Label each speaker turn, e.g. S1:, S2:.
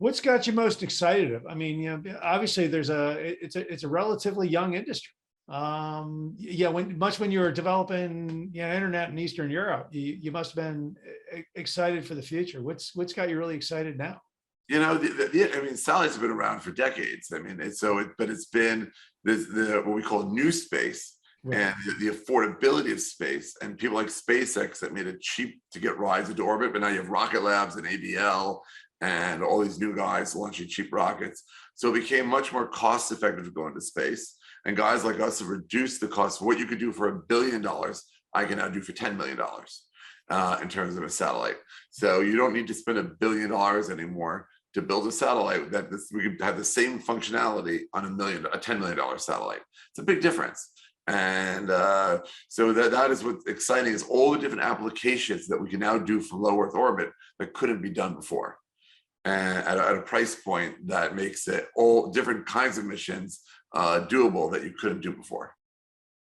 S1: What's got you most excited? I mean, obviously it's a relatively young industry. Yeah, when you were developing, internet in Eastern Europe, you must have been excited for the future. What's got you really excited now?
S2: I mean, satellites have been around for decades. I mean, but it's been what we call new space
S1: Right.
S2: and the affordability of space, and people like SpaceX that made it cheap to get rides into orbit. But now you have Rocket Labs and ABL and all these new guys launching cheap rockets. So it became much more cost effective to go into space. And guys like us have reduced the cost of what you could do for $1 billion. I can now do for $10 million in terms of a satellite. So you don't need to spend $1 billion anymore to build a satellite we could have the same functionality on a $10 million satellite. It's a big difference. And so that is what's exciting, is all the different applications that we can now do for low Earth orbit that couldn't be done before. And at a price point that makes it all different kinds of missions doable that you couldn't do before.